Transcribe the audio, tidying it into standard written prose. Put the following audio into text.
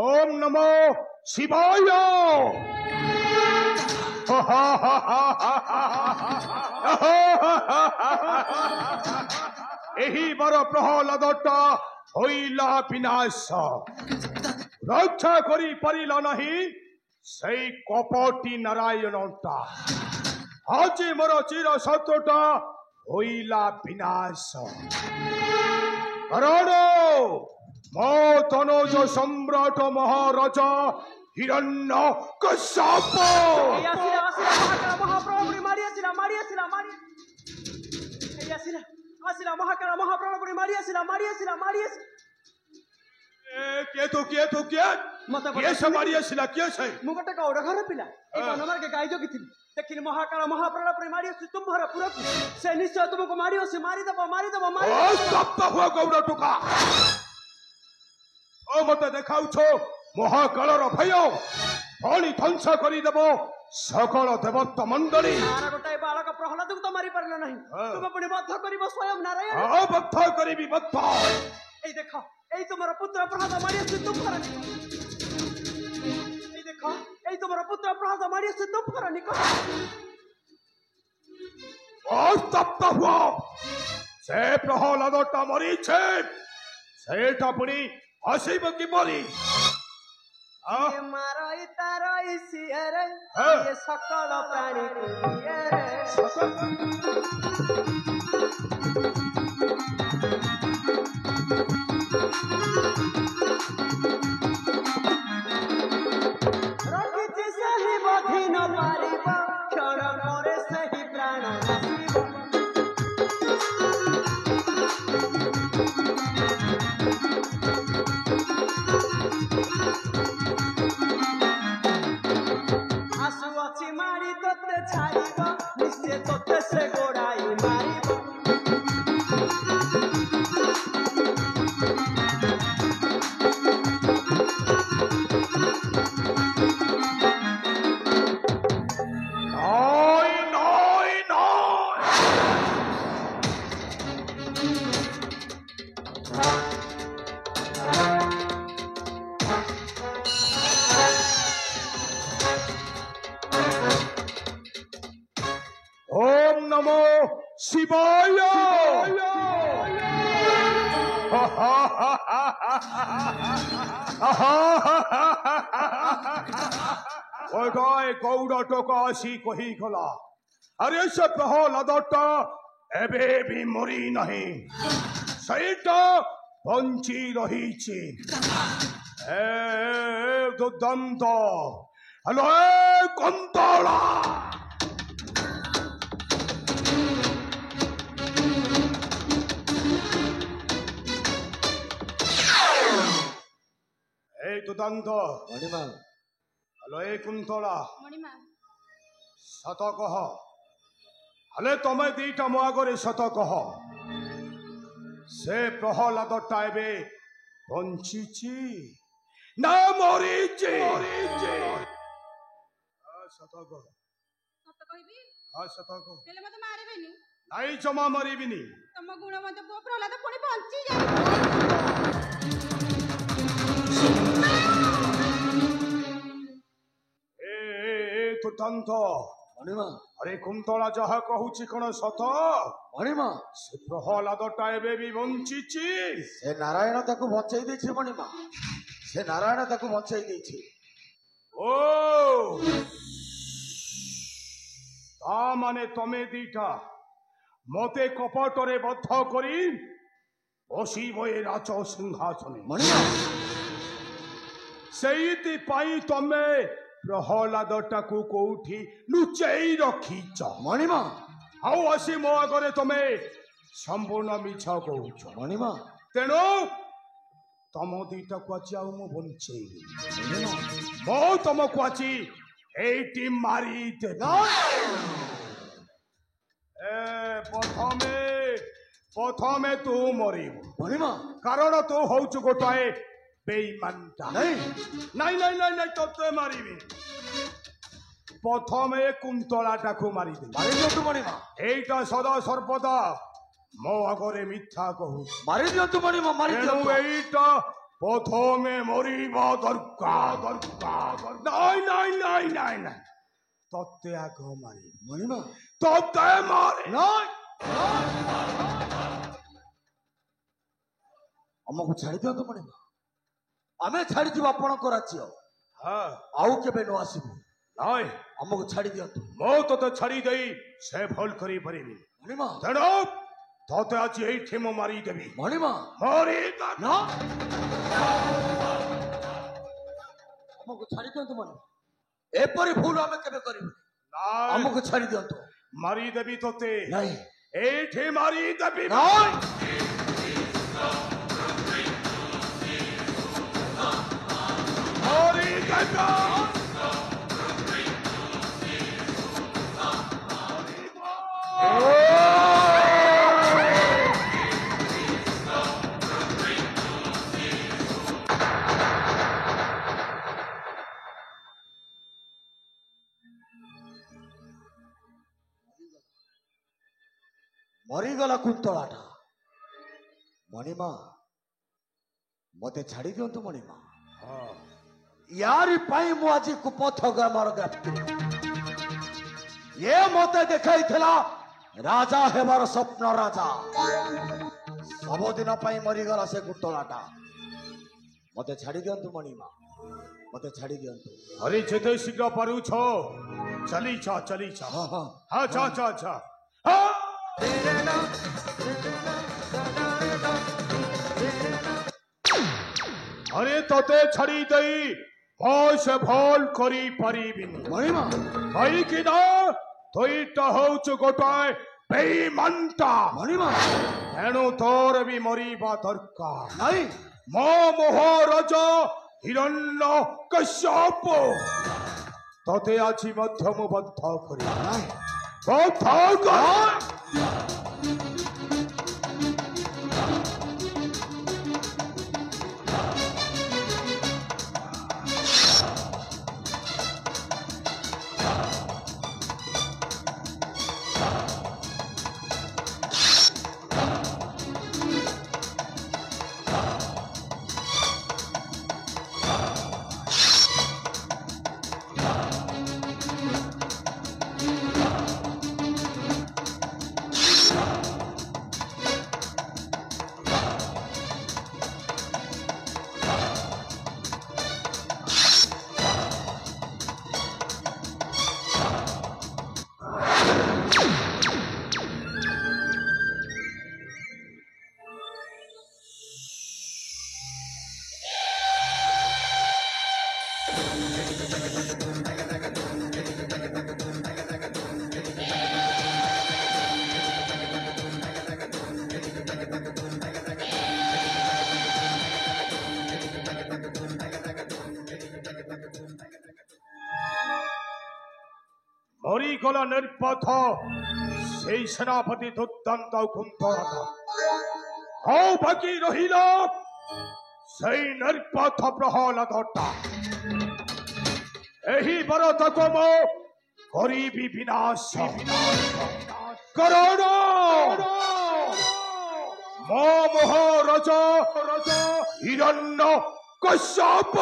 ओम नमो शिवाय। यही बर प्रहलादटा हईला विनाश रक्षा करी परिला नहीं सही कपटी नारायणटा आज मोर चिर सत्यटा हईला विनाश कारण मो तनुज सम्राट महाराजा हिरण्य कश्यप देखिए महाकाल महाप्राण पर मारी तुम्हारा पूरा से निश्चय तुमको मारियो से मारी दबो गौड़ टुका मत देखाऊ महाकाल भय फणी ध्वंस करदेव सकल देवत्व मंडली गोटाए बालक प्रहलाद तो मारी पार नहीं तुम पुणी बद्ध कर स्वयं नारायण बद्ध करी बद्ध देख यही तुम्हारा पुत्र प्रहलाद मारी तुम्हारा देखो यही तुम्हारा पुत्र प्रहलाद मारी तुम्हारा निकट तप्त हुआ से प्रहलादटा मरी सेटा पुणी हसीब की मरी सकल प्राणी रखिछि सही बधी न पारिब क्षण करे सही प्राण मारी तोते छाड़ब निश्चय तोते से गोड़ाई मारिब शिवाय गौड़ टोका आसी कही गला अरे से प्रहलादटा एबे भी मरी नहीं सहीटा बंची रही दुर्दांत हेलो कंतला दुदांत हेलो कुंतला सत कह हेले तमे दीटा मो आगे सत कह से प्रहलादटा एबे बंची ना मरी सत कह सत कह नहीं जमा मरबिनी तम गुणवंत पुओ प्रहलाद पुणी बंची दुदांत अरे कुंतला जहा कहूची कौन सत मणिमा से प्रहलादटा एबे भी बंची से नारायण ताकू बचाई देछि मणिमा से नारायण ताकू बचाई देछि ओ ता माने तमे दीटा मते कपटरे बद्ध करी बसिबे राज सिंहासने मणिमा सेइति पाई तमे प्रहलादटा को कोठी लुचेई रखीच मणिमा हाउ आसी मो आगरे तमे संपूर्ण मिछ कहूछ मणिमा तेणु तम दीटा क्वाची आउ मु बंचेई मो तम क्वाची एटी मारी दे प्रथमे तू मरिब मणिमा कारण तू होउछ गोटाए बेईमानटा नहीं नहीं नहीं नहीं नहीं तोते मारिबी प्रथमे कुंतलाटा को मारी दे मारी दियो तू मणिमा एटा सदा सर्वदा मो आगरे मिथ्या कहू मारी दियो तू मणिमा मारी दियो एटा প্রথমে মরিব দরকার নাই নাই নাই নাই নাই তত্ত্বে আগ মারি মণিমা তত্ত্বে মারে নয় ଆମକୁ ଛାଡି ଦିଅନ୍ତୁ ମଣିମା ଆମେ ଛାଡିଯିବୁ ଆପଣଙ୍କ ରାଜ୍ୟ হ্যাঁ ଆଉ କେବେ ନ ଆସିବୁ নাই ଆମକୁ ଛାଡି ଦିଅନ୍ତୁ ମୁଁ ତତେ ଛାଡ଼ି ଦେଇ ସେ ଭୁଲ କରିପାରିବି ମଣିମା ତେଣୁ ତତେ ଆଜି ଏଇଠି ମୁଁ ମାରିଦେବି ମଣିମା ମରିଦେବି ନା ଆମକୁ ଛାଡି ଦିଅନ୍ତୁ ମଣିମା ଏପରି ଭୁଲ ଆମେ କେବେ କରିବୁ নাই ଆମକୁ ଛାଡି ଦିଅନ୍ତୁ ମାରିଦେବି ତତେ ନାଇଁ ଏଇଠି ମାରିଦେବି ନାଇଁ ମରିଗଲା କୁନ୍ତଳାଟା ମଣିମା ମତେ ଛାଡି ଦିଅନ୍ତୁ ମଣିମା ୟାରି ପାଇଁ ମୁଁ ଆଜି କୁପଥ ଗ୍ରାମର ଗ୍ରାପ୍ତି ଏ ମତେ ଦେଖାଇଥିଲା ରାଜା ହେବାର ସ୍ୱପ୍ନ ରାଜା ସବୁଦିନ ପାଇଁ ମରିଗଲା ସେ କୁନ୍ତଳାଟା ମତେ ଛାଡି ଦିଅନ୍ତୁ ମଣିମା ମତେ ଛାଡି ଦିଅନ୍ତୁ अरे जेते शीघ्र पारुछ चली छा ହଁ ହଁ हाँ छा हाँ अरे तते छड़ी दई बस भल करी परिबिनी ମଣିମା भाई कि ना तोईटा होच गोटाए बेईमानटा ମଣିମା एणु तोर भी मरिबा दरकार ନାଇଁ मो महाराज हिरण्य कश्यप तते आछि मध्यम बद्ध करी ନାଇଁ बद्ध कर मरीगला निर्पथ से सेनापति दुर्दांत कुंतलता हौ बाकी रहिला से निर्पथ प्रहलादटा एही बरत को मो गरीबी विनाश करण मो महाराज हिरण्य कश्यप